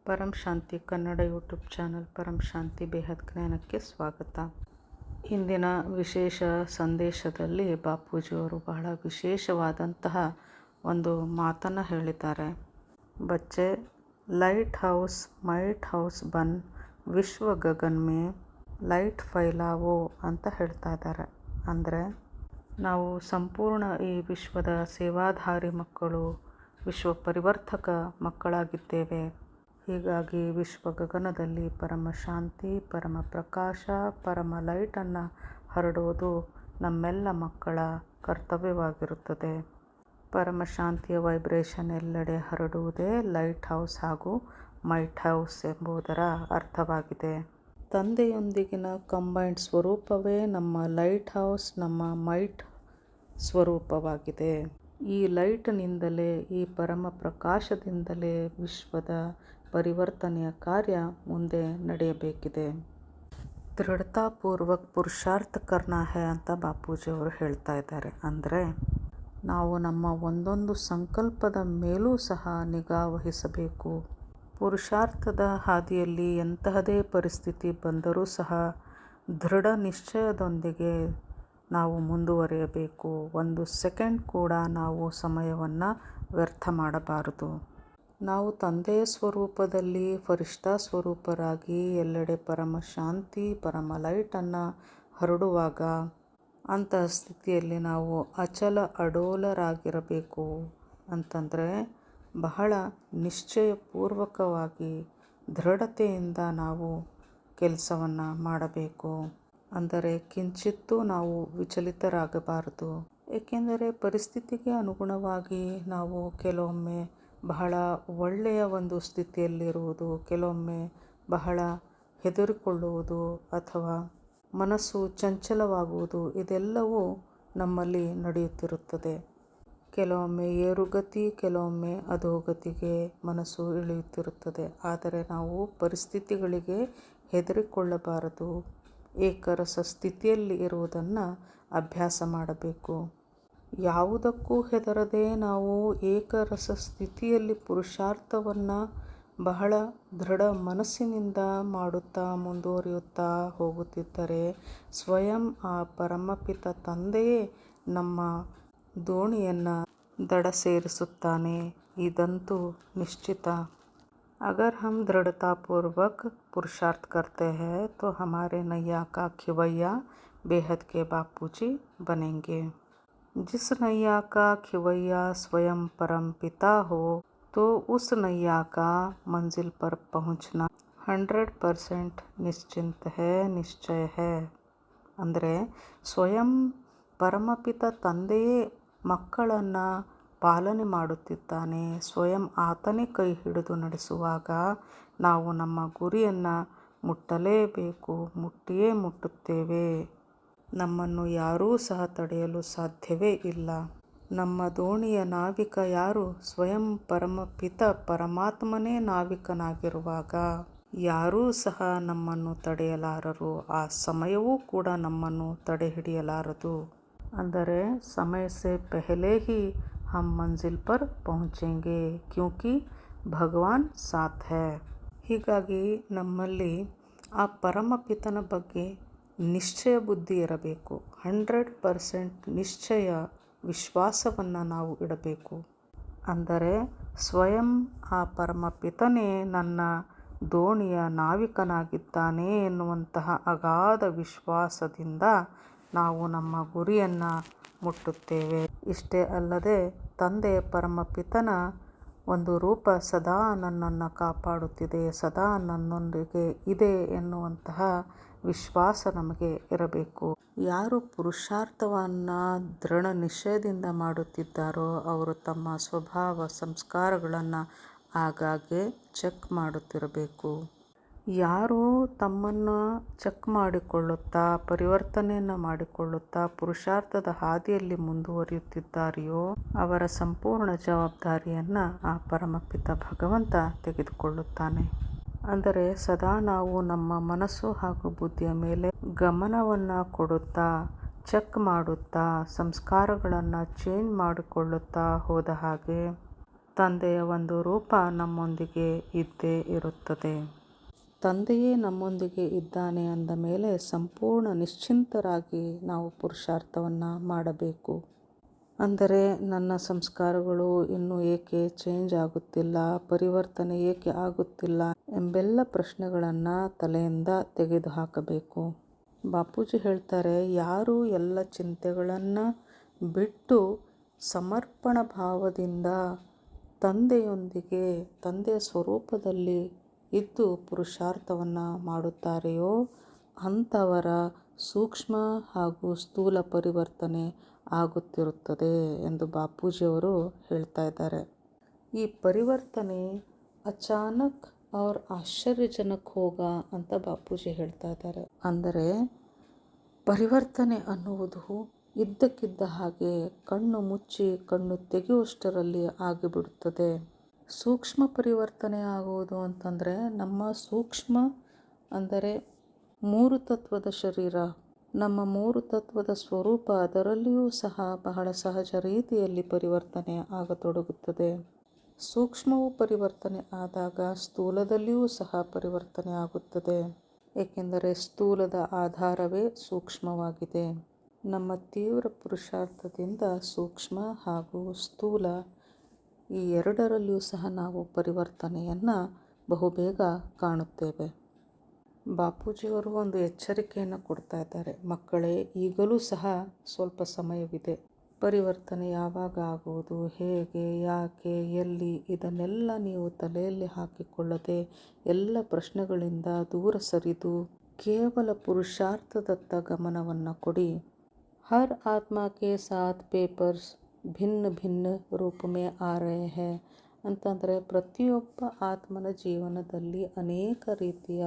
ಪರಂ ಶಾಂತಿ Kannada YouTube channel ಪರಂ ಶಾಂತಿ ಬೇಹದ್ ಜ್ಞಾನಕ್ಕೆ ಸ್ವಾಗತ. ಇಂದಿನ ವಿಶೇಷ ಸಂದೇಶದಲ್ಲಿ ಬಾಪೂಜಿಯವರು ಬಹಳ ವಿಶೇಷವಾದಂತಹ ಒಂದು ಮಾತನ್ನು ಹೇಳಿದ್ದಾರೆ. ಬಚ್ಚೆ, ಲೈಟ್ ಹೌಸ್ ಮೈಟ್ ಹೌಸ್ ಬನ್ ವಿಶ್ವ ಗಗನ್ ಮೇ ಲೈಟ್ ಫೈಲಾವೋ ಅಂತ ಹೇಳ್ತಾ ಇದ್ದಾರೆ. ಅಂದರೆ ನಾವು ಸಂಪೂರ್ಣ ಈ ವಿಶ್ವದ ಸೇವಾಧಾರಿ ಮಕ್ಕಳು, ವಿಶ್ವ ಪರಿವರ್ತಕ ಮಕ್ಕಳಾಗಿದ್ದೇವೆ. ಹೀಗಾಗಿ ವಿಶ್ವ ಗಗನದಲ್ಲಿ ಪರಮ ಶಾಂತಿ, ಪರಮ ಪ್ರಕಾಶ, ಪರಮ ಲೈಟನ್ನು ಹರಡುವುದು ನಮ್ಮೆಲ್ಲ ಮಕ್ಕಳ ಕರ್ತವ್ಯವಾಗಿರುತ್ತದೆ. ಪರಮ ಶಾಂತಿಯ ವೈಬ್ರೇಷನ್ ಎಲ್ಲೆಡೆ ಹರಡುವುದೇ ಲೈಟ್ ಹೌಸ್ ಹಾಗೂ ಮೈಟ್ ಹೌಸ್ ಎಂಬುದರ ಅರ್ಥವಾಗಿದೆ. ತಂದೆಯೊಂದಿಗಿನ ಕಂಬೈನ್ಡ್ ಸ್ವರೂಪವೇ ನಮ್ಮ ಲೈಟ್ ಹೌಸ್, ನಮ್ಮ ಮೈಟ್ ಸ್ವರೂಪವಾಗಿದೆ. ಈ ಲೈಟ್ನಿಂದಲೇ, ಈ ಪರಮ ಪ್ರಕಾಶದಿಂದಲೇ ವಿಶ್ವದ ಪರಿವರ್ತನೆಯ ಕಾರ್ಯ ಮುಂದೆ ನಡೆಯಬೇಕಿದೆ. ದೃಢತಾಪೂರ್ವಕ ಪುರುಷಾರ್ಥ ಕರ್ನಾ ಹೈ ಅಂತ ಬಾಪೂಜಿಯವರು ಹೇಳ್ತಾ ಇದ್ದಾರೆ. ಅಂದರೆ ನಾವು ನಮ್ಮ ಒಂದೊಂದು ಸಂಕಲ್ಪದ ಮೇಲೂ ಸಹ ನಿಗಾ ವಹಿಸಬೇಕು. ಪುರುಷಾರ್ಥದ ಹಾದಿಯಲ್ಲಿ ಎಂತಹದೇ ಪರಿಸ್ಥಿತಿ ಬಂದರೂ ಸಹ ದೃಢ ನಿಶ್ಚಯದೊಂದಿಗೆ ನಾವು ಮುಂದುವರಿಯಬೇಕು. ಒಂದು ಸೆಕೆಂಡ್ ಕೂಡ ನಾವು ಸಮಯವನ್ನು ವ್ಯರ್ಥ ಮಾಡಬಾರದು. ನಾವು ತಂದೆಯ ಸ್ವರೂಪದಲ್ಲಿ ಫರಿಷ್ಠಾ ಸ್ವರೂಪರಾಗಿ ಎಲ್ಲೆಡೆ ಪರಮ ಶಾಂತಿ, ಪರಮ ಲೈಟನ್ನು ಹರಡುವಾಗ ಅಂತಹ ಸ್ಥಿತಿಯಲ್ಲಿ ನಾವು ಅಚಲ ಅಡೋಲರಾಗಿರಬೇಕು. ಅಂತಂದರೆ ಬಹಳ ನಿಶ್ಚಯಪೂರ್ವಕವಾಗಿ ದೃಢತೆಯಿಂದ ನಾವು ಕೆಲಸವನ್ನು ಮಾಡಬೇಕು. ಅಂದರೆ ಕಿಂಚಿತ್ತೂ ನಾವು ವಿಚಲಿತರಾಗಬಾರದು. ಏಕೆಂದರೆ ಪರಿಸ್ಥಿತಿಗೆ ಅನುಗುಣವಾಗಿ ನಾವು ಕೆಲವೊಮ್ಮೆ ಬಹಳ ಒಳ್ಳೆಯ ಒಂದು ಸ್ಥಿತಿಯಲ್ಲಿರುವುದು, ಕೆಲವೊಮ್ಮೆ ಬಹಳ ಹೆದರಿಕೊಳ್ಳುವುದು ಅಥವಾ ಮನಸ್ಸು ಚಂಚಲವಾಗುವುದು, ಇದೆಲ್ಲವೂ ನಮ್ಮಲ್ಲಿ ನಡೆಯುತ್ತಿರುತ್ತದೆ. ಕೆಲವೊಮ್ಮೆ ಏರುಗತಿ, ಕೆಲವೊಮ್ಮೆ ಅಧೋಗತಿಗೆ ಮನಸ್ಸು ಇಳಿಯುತ್ತಿರುತ್ತದೆ. ಆದರೆ ನಾವು ಪರಿಸ್ಥಿತಿಗಳಿಗೆ ಹೆದರಿಕೊಳ್ಳಬಾರದು. ಏಕರಸ ಸ್ಥಿತಿಯಲ್ಲಿ ಇರುವುದನ್ನು ಅಭ್ಯಾಸ ಮಾಡಬೇಕು. ಯಾವುದಕ್ಕೂ ಹೆದರದೆ ನಾವು ಏಕರಸ ಸ್ಥಿತಿಯಲ್ಲಿ ಪುರುಷಾರ್ಥವನ್ನು ಬಹಳ ದೃಢ ಮನಸ್ಸಿನಿಂದ ಮಾಡುತ್ತಾ ಮುಂದುವರಿಯುತ್ತಾ ಹೋಗುತ್ತಿದ್ದರೆ ಸ್ವಯಂ ಆ ಪರಮಪಿತ ತಂದೆಯೇ ನಮ್ಮ ದೋಣಿಯನ್ನು ದಡ ಸೇರಿಸುತ್ತಾನೆ. ಇದಂತೂ ನಿಶ್ಚಿತ. अगर हम दृढ़तापूर्वक पुरुषार्थ करते हैं तो हमारे नैया का खिवैया बेहद के बापूजी बनेंगे. जिस नैया का खिवैया स्वयं परम पिता हो तो उस नैया का मंजिल पर पहुंचना 100% ನಿಶ್ಚಿಂತ है, ನಿಶ್ಚಯ है. ಅಂದರೆ ಸ್ವಯಂ ಪರಮಪಿತ ತಂದೆಯೇ ಮಕ್ಕಳನ್ನು ಪಾಲನೆ ಮಾಡುತ್ತಿದ್ದಾನೆ. ಸ್ವಯಂ ಆತನೇ ಕೈ ಹಿಡಿದು ನಡೆಸುವಾಗ ನಾವು ನಮ್ಮ ಗುರಿಯನ್ನು ಮುಟ್ಟಲೇಬೇಕು. ಮುಟ್ಟಿಯೇ ಮುಟ್ಟುತ್ತೇವೆ. ನಮ್ಮನ್ನು ಯಾರೂ ಸಹ ತಡೆಯಲು ಸಾಧ್ಯವೇ ಇಲ್ಲ. ನಮ್ಮ ದೋಣಿಯ ನಾವಿಕ ಯಾರು? ಸ್ವಯಂ ಪರಮಪಿತ ಪರಮಾತ್ಮನೇ ನಾವಿಕನಾಗಿರುವಾಗ ಯಾರೂ ಸಹ ನಮ್ಮನ್ನು ತಡೆಯಲಾರರು. ಆ ಸಮಯವೂ ಕೂಡ ನಮ್ಮನ್ನು ತಡೆ ಹಿಡಿಯಲಾರದು. ಅಂದರೆ ಸಮಯ ಸೆ ಪೆಹಲೆ ಹಿ ಹಮ್ ಮಂಜಿಲ್ ಪರ್ ಪಹುಂಚೆಂಗೆ ಕ್ಯೂಂಕಿ ಭಗವಾನ್ ಸಾಥ್ ಹೈ. ಹೀಗಾಗಿ ನಮ್ಮಲ್ಲಿ ಆ ಪರಮಪಿತನ ಬಗ್ಗೆ ನಿಶ್ಚಯ ಬುದ್ಧಿ ಇರಬೇಕು. 100% ನಿಶ್ಚಯ ವಿಶ್ವಾಸವನ್ನು ನಾವು ಇಡಬೇಕು. ಅಂದರೆ ಸ್ವಯಂ ಆ ಪರಮಪಿತನೇ ನನ್ನ ದೋಣಿಯ ನಾವಿಕನಾಗಿದ್ದಾನೆ ಎನ್ನುವಂತಹ ಅಗಾಧ ವಿಶ್ವಾಸದಿಂದ ನಾವು ನಮ್ಮ ಗುರಿಯನ್ನು ಮುಟ್ಟುತ್ತೇವೆ. ಇಷ್ಟೇ ಅಲ್ಲದೆ ತಂದೆಯ ಪರಮಪಿತನ ಒಂದು ರೂಪ ಸದಾ ನನ್ನನ್ನು ಕಾಪಾಡುತ್ತಿದೆ, ಸದಾ ನನ್ನೊಂದಿಗೆ ಇದೆ ಎನ್ನುವಂತಹ ವಿಶ್ವಾಸ ನಮಗೆ ಇರಬೇಕು. ಯಾರು ಪುರುಷಾರ್ಥವನ್ನು ದೃಢ ನಿಶ್ಚಯದಿಂದ ಮಾಡುತ್ತಿದ್ದಾರೋ ಅವರು ತಮ್ಮ ಸ್ವಭಾವ ಸಂಸ್ಕಾರಗಳನ್ನು ಆಗಾಗ್ಗೆ ಚೆಕ್ ಮಾಡುತ್ತಿರಬೇಕು. ಯಾರು ತಮ್ಮನ್ನು ಚೆಕ್ ಮಾಡಿಕೊಳ್ಳುತ್ತಾ ಪರಿವರ್ತನೆಯನ್ನು ಮಾಡಿಕೊಳ್ಳುತ್ತಾ ಪುರುಷಾರ್ಥದ ಹಾದಿಯಲ್ಲಿ ಮುಂದುವರಿಯುತ್ತಿದ್ದಾರೆಯೋ ಅವರ ಸಂಪೂರ್ಣ ಜವಾಬ್ದಾರಿಯನ್ನು ಆ ಪರಮಪಿತ ಭಗವಂತ ತೆಗೆದುಕೊಳ್ಳುತ್ತಾನೆ. ಅಂದರೆ ಸದಾ ನಾವು ನಮ್ಮ ಮನಸ್ಸು ಹಾಗೂ ಬುದ್ಧಿಯ ಮೇಲೆ ಗಮನವನ್ನು ಕೊಡುತ್ತಾ ಚೆಕ್ ಮಾಡುತ್ತಾ ಸಂಸ್ಕಾರಗಳನ್ನು ಚೇಂಜ್ ಮಾಡಿಕೊಳ್ಳುತ್ತಾ ಹೋದ ಹಾಗೆ ತಂದೆಯ ಒಂದು ರೂಪ ನಮ್ಮೊಂದಿಗೆ ಇದ್ದೇ ಇರುತ್ತದೆ. ತಂದೆಯೇ ನಮ್ಮೊಂದಿಗೆ ಇದ್ದಾನೆ ಅಂದ ಮೇಲೆ ಸಂಪೂರ್ಣ ನಿಶ್ಚಿಂತರಾಗಿ ನಾವು ಪುರುಷಾರ್ಥವನ್ನು ಮಾಡಬೇಕು. ಅಂದರೆ ನನ್ನ ಸಂಸ್ಕಾರಗಳು ಇನ್ನೂ ಏಕೆ ಚೇಂಜ್ ಆಗುತ್ತಿಲ್ಲ, ಪರಿವರ್ತನೆ ಏಕೆ ಆಗುತ್ತಿಲ್ಲ ಎಂಬೆಲ್ಲ ಪ್ರಶ್ನೆಗಳನ್ನು ತಲೆಯಿಂದ ತೆಗೆದುಹಾಕಬೇಕು. ಬಾಪೂಜಿ ಹೇಳ್ತಾರೆ, ಯಾರು ಎಲ್ಲ ಚಿಂತೆಗಳನ್ನು ಬಿಟ್ಟು ಸಮರ್ಪಣ ಭಾವದಿಂದ ತಂದೆಯೊಂದಿಗೆ ತಂದೆಯ ಸ್ವರೂಪದಲ್ಲಿ ಇದ್ದು ಪುರುಷಾರ್ಥವನ್ನು ಮಾಡುತ್ತಾರೆಯೋ ಅಂಥವರ ಸೂಕ್ಷ್ಮ ಹಾಗೂ ಸ್ಥೂಲ ಪರಿವರ್ತನೆ ಆಗುತ್ತಿರುತ್ತದೆ ಎಂದು ಬಾಪೂಜಿಯವರು ಹೇಳ್ತಾ ಇದ್ದಾರೆ. ಈ ಪರಿವರ್ತನೆ ಅಚಾನಕ್ और ಆಶ್ಚರ್ಯಜನಕ ಹೋಗ ಅಂತ ಬಾಪೂಜಿ ಹೇಳ್ತಾ ಇದ್ದಾರೆ. ಅಂದರೆ ಪರಿವರ್ತನೆ ಅನ್ನುವುದು ಇದ್ದಕ್ಕಿದ್ದ ಹಾಗೆ ಕಣ್ಣು ಮುಚ್ಚಿ ಕಣ್ಣು ತೆಗೆಯುವಷ್ಟರಲ್ಲಿ ಆಗಿಬಿಡುತ್ತದೆ. ಸೂಕ್ಷ್ಮ ಪರಿವರ್ತನೆ ಆಗುವುದು ಅಂತಂದರೆ ನಮ್ಮ ಸೂಕ್ಷ್ಮ ಅಂದರೆ 3 ತತ್ವದ ಶರೀರ, ನಮ್ಮ 3 ತತ್ವದ ಸ್ವರೂಪ, ಅದರಲ್ಲಿಯೂ ಸಹ ಬಹಳ ಸಹಜ ರೀತಿಯಲ್ಲಿ ಪರಿವರ್ತನೆ ಆಗತೊಡಗುತ್ತದೆ. ಸೂಕ್ಷ್ಮವು ಪರಿವರ್ತನೆ ಆದಾಗ ಸ್ಥೂಲದಲ್ಲಿಯೂ ಸಹ ಪರಿವರ್ತನೆ ಆಗುತ್ತದೆ. ಏಕೆಂದರೆ ಸ್ಥೂಲದ ಆಧಾರವೇ ಸೂಕ್ಷ್ಮವಾಗಿದೆ. ನಮ್ಮ ತೀವ್ರ ಪುರುಷಾರ್ಥದಿಂದ ಸೂಕ್ಷ್ಮ ಹಾಗೂ ಸ್ಥೂಲ ಈ ಎರಡರಲ್ಲಿಯೂ ಸಹ ನಾವು ಪರಿವರ್ತನೆಯನ್ನು ಬಹುಬೇಗ ಕಾಣುತ್ತೇವೆ. ಬಾಪೂಜಿಯವರು ಒಂದು ಎಚ್ಚರಿಕೆಯನ್ನು ಕೊಡ್ತಾ ಇದ್ದಾರೆ. ಮಕ್ಕಳೇ, ಈಗಲೂ ಸಹ ಸ್ವಲ್ಪ ಸಮಯವಿದೆ. ಪರಿವರ್ತನೆ ಯಾವಾಗ ಆಗುವುದು, ಹೇಗೆ, ಯಾಕೆ, ಎಲ್ಲಿ ಇದನ್ನೆಲ್ಲ ನೀವು ತಲೆಯಲ್ಲಿ ಹಾಕಿಕೊಳ್ಳದೆ ಎಲ್ಲ ಪ್ರಶ್ನೆಗಳಿಂದ ದೂರ ಸರಿದು ಕೇವಲ ಪುರುಷಾರ್ಥದತ್ತ ಗಮನವನ್ನು ಕೊಡಿ. ಹರ್ ಆತ್ಮ ಕೆ ಸಾಥ್ ಪೇಪರ್ಸ್ ಭಿನ್ನ ಭಿನ್ನ ರೂಪ ಮೇ ಆ ರಹೆ ಹೈ ಅಂತಂದರೆ ಪ್ರತಿಯೊಬ್ಬ ಆತ್ಮನ ಜೀವನದಲ್ಲಿ ಅನೇಕ ರೀತಿಯ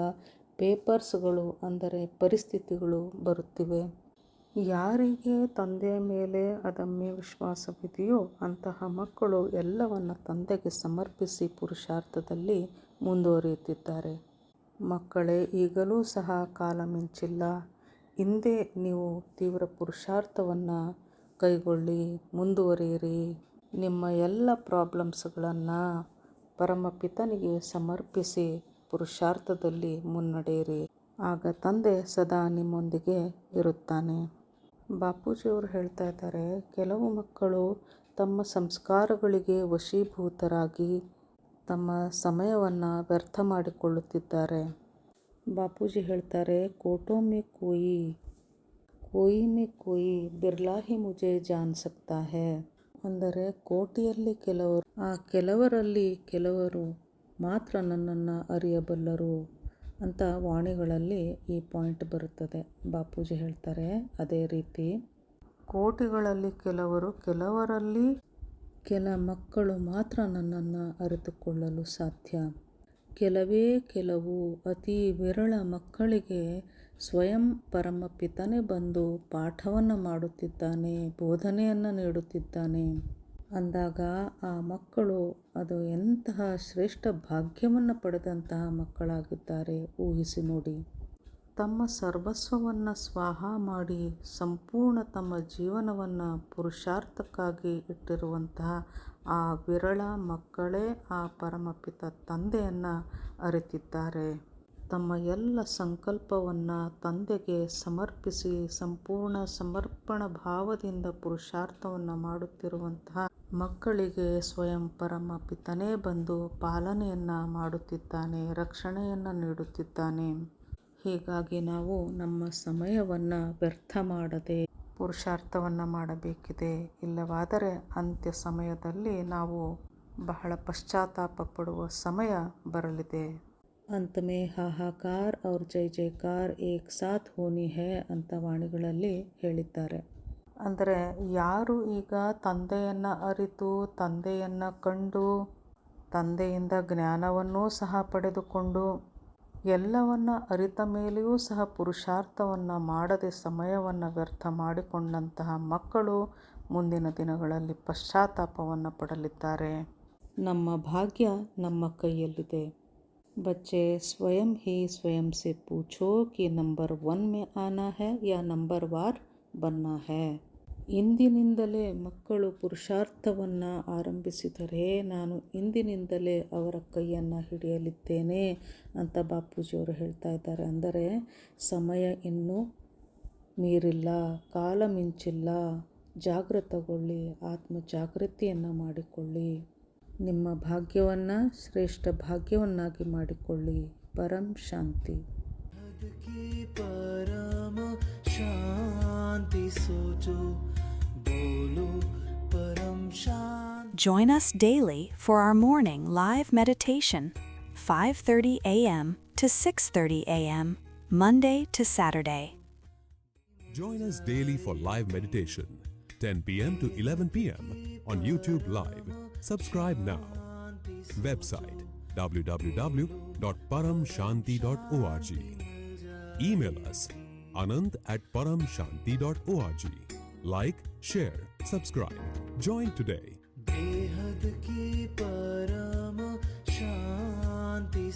ಪೇಪರ್ಸ್ಗಳು ಅಂದರೆ ಪರಿಸ್ಥಿತಿಗಳು ಬರುತ್ತಿವೆ. ಯಾರಿಗೆ ತಂದೆಯ ಮೇಲೆ ಅದಮ್ಯ ವಿಶ್ವಾಸವಿದೆಯೋ ಅಂತಹ ಮಕ್ಕಳು ಎಲ್ಲವನ್ನು ತಂದೆಗೆ ಸಮರ್ಪಿಸಿ ಪುರುಷಾರ್ಥದಲ್ಲಿ ಮುಂದುವರಿಯುತ್ತಿದ್ದಾರೆ. ಮಕ್ಕಳೇ, ಈಗಲೂ ಸಹ ಕಾಲ ಮಿಂಚಿಲ್ಲ. ಇಂದೇ ನೀವು ತೀವ್ರ ಪುರುಷಾರ್ಥವನ್ನು ಕೈಗೊಳ್ಳಿ, ಮುಂದುವರಿಯಿರಿ. ನಿಮ್ಮ ಎಲ್ಲ ಪ್ರಾಬ್ಲಮ್ಸ್ಗಳನ್ನು ಪರಮಪಿತನಿಗೆ ಸಮರ್ಪಿಸಿ ಪುರುಷಾರ್ಥದಲ್ಲಿ ಮುನ್ನಡೆಯಿರಿ. ಆಗ ತಂದೆ ಸದಾ ನಿಮ್ಮೊಂದಿಗೆ ಇರುತ್ತಾನೆ. ಬಾಪೂಜಿಯವರು ಹೇಳ್ತಾ ಇದ್ದಾರೆ, ಕೆಲವು ಮಕ್ಕಳು ತಮ್ಮ ಸಂಸ್ಕಾರಗಳಿಗೆ ವಶೀಭೂತರಾಗಿ ತಮ್ಮ ಸಮಯವನ್ನು ವ್ಯರ್ಥ ಮಾಡಿಕೊಳ್ಳುತ್ತಿದ್ದಾರೆ. ಬಾಪೂಜಿ ಹೇಳ್ತಾರೆ, ಕೋಟೋ ಮೇ ಕೋಯಿ ಬಿರ್ಲಾ ಹಿ ಮುझे ಜಾನ್ ಸಕ್ತಾ ಹೈ. ಅಂದರೆ ಕೋಟಿಯಲ್ಲಿ ಕೆಲವರು, ಆ ಕೆಲವರಲ್ಲಿ ಕೆಲವರು ಮಾತ್ರ ನನ್ನನ್ನು ಅರಿಯಬಲ್ಲರು ಅಂತ ವಾಣಿಗಳಲ್ಲಿ ಈ ಪಾಯಿಂಟ್ ಬರುತ್ತದೆ. ಬಾಪೂಜಿ ಹೇಳ್ತಾರೆ, ಅದೇ ರೀತಿ ಕೋಟಿಗಳಲ್ಲಿ ಕೆಲವರು, ಕೆಲವರಲ್ಲಿ ಕೆಲ ಮಕ್ಕಳು ಮಾತ್ರ ನನ್ನನ್ನು ಅರಿತುಕೊಳ್ಳಲು ಸಾಧ್ಯ. ಕೆಲವೇ ಕೆಲವು ಅತಿ ವಿರಳ ಮಕ್ಕಳಿಗೆ ಸ್ವಯಂ ಪರಮಪಿತನೇ ಬಂದು ಪಾಠವನ್ನು ಮಾಡುತ್ತಿದ್ದಾನೆ, ಬೋಧನೆಯನ್ನು ನೀಡುತ್ತಿದ್ದಾನೆ ಅಂದಾಗ ಆ ಮಕ್ಕಳು ಅದು ಎಂತಹ ಶ್ರೇಷ್ಠ ಭಾಗ್ಯವನ್ನು ಪಡೆದಂತಹ ಮಕ್ಕಳಾಗಿದ್ದಾರೆ ಊಹಿಸಿ ನೋಡಿ. ತಮ್ಮ ಸರ್ವಸ್ವವನ್ನು ಸ್ವಾಹ ಮಾಡಿ ಸಂಪೂರ್ಣ ತಮ್ಮ ಜೀವನವನ್ನು ಪುರುಷಾರ್ಥಕ್ಕಾಗಿ ಇಟ್ಟಿರುವಂತಹ ಆ ವಿರಳ ಮಕ್ಕಳೇ ಆ ಪರಮಪಿತ ತಂದೆಯನ್ನು ಅರಿತಿದ್ದಾರೆ. ತಮ್ಮ ಎಲ್ಲ ಸಂಕಲ್ಪವನ್ನು ತಂದೆಗೆ ಸಮರ್ಪಿಸಿ ಸಂಪೂರ್ಣ ಸಮರ್ಪಣ ಭಾವದಿಂದ ಪುರುಷಾರ್ಥವನ್ನು ಮಾಡುತ್ತಿರುವಂತಹ ಮಕ್ಕಳಿಗೆ ಸ್ವಯಂ ಪರಮಪಿತನೇ ಬಂದು ಪಾಲನೆಯನ್ನು ಮಾಡುತ್ತಿದ್ದಾನೆ, ರಕ್ಷಣೆಯನ್ನು ನೀಡುತ್ತಿದ್ದಾನೆ. ಹೀಗಾಗಿ ನಾವು ನಮ್ಮ ಸಮಯವನ್ನು ವ್ಯರ್ಥ ಮಾಡದೆ ಪುರುಷಾರ್ಥವನ್ನು ಮಾಡಬೇಕಿದೆ. ಇಲ್ಲವಾದರೆ ಅಂತ್ಯ ಸಮಯದಲ್ಲಿ ನಾವು ಬಹಳ ಪಶ್ಚಾತ್ತಾಪ ಪಡುವ ಸಮಯ ಬರಲಿದೆ. अंत में ಹಾಹಾಕಾರ और ಜೈ ಜೈಕಾರ ಏಕ್ ಸಾಥ್ ಹೋನಿ ಹೈ ಅಂತ ವಾಣಿಗಳಲ್ಲಿ ಹೇಳಿದ್ದಾರೆ. ಅಂದರೆ ಯಾರು ಈಗ ತಂದೆಯನ್ನು ಅರಿತು ತಂದೆಯನ್ನು ಕಂಡು ತಂದೆಯಿಂದ ಜ್ಞಾನವನ್ನೂ ಸಹ ಪಡೆದುಕೊಂಡು ಎಲ್ಲವನ್ನು ಅರಿತ ಮೇಲೆಯೂ ಸಹ ಪುರುಷಾರ್ಥವನ್ನು ಮಾಡದೆ ಸಮಯವನ್ನು ವ್ಯರ್ಥ ಮಾಡಿಕೊಂಡಂತಹ ಮಕ್ಕಳು ಮುಂದಿನ ದಿನಗಳಲ್ಲಿ ಪಶ್ಚಾತ್ತಾಪವನ್ನು ಪಡಲಿದ್ದಾರೆ. ನಮ್ಮ ಭಾಗ್ಯ ನಮ್ಮ ಕೈಯಲ್ಲಿದೆ. बच्चे स्वयं ही स्वयं से पूछो कि नंबर 1 में आना है या नंबर वार बनना है. ಇಂದಿನಿಂದಲೇ ಮಕ್ಕಳು ಪುರುಷಾರ್ಥವನ್ನು ಆರಂಭಿಸಿದರೆ ನಾನು ಇಂದಿನಿಂದಲೇ ಅವರ ಕೈಯನ್ನು ಹಿಡಿಯಲಿದ್ದೇನೆ ಅಂತ ಬಾಪೂಜಿಯವರು ಹೇಳ್ತಾ ಇದ್ದಾರೆ. ಅಂದರೆ ಸಮಯ ಇನ್ನೂ ಮೀರಿಲ್ಲ, ಕಾಲ ಮಿಂಚಿಲ್ಲ. ಜಾಗೃತಗೊಳ್ಳಿ, ಆತ್ಮ ಜಾಗೃತಿಯನ್ನು ಮಾಡಿಕೊಳ್ಳಿ. ನಿಮ್ಮ ಭಾಗ್ಯವನ್ನು ಶ್ರೇಷ್ಠ ಭಾಗ್ಯವನ್ನಾಗಿ ಮಾಡಿಕೊಳ್ಳಿ. ಪರಂ ಶಾಂತಿ. ಪರಮ ಶಾಂತಿ ಸೋಚೋ ಬೋಲೋ ಪರಂ ಶಾಂತಿ. Join us daily for our morning live meditation, 5:30 a.m. to 6:30 a.m., Monday to Saturday. Join us daily for live meditation, 10 p.m. to 11 p.m. on YouTube Live. Subscribe now. Website www.paramshanti.org. Email us anant@paramshanti.org. Like, share, subscribe. Join today. बेहद की परम शांति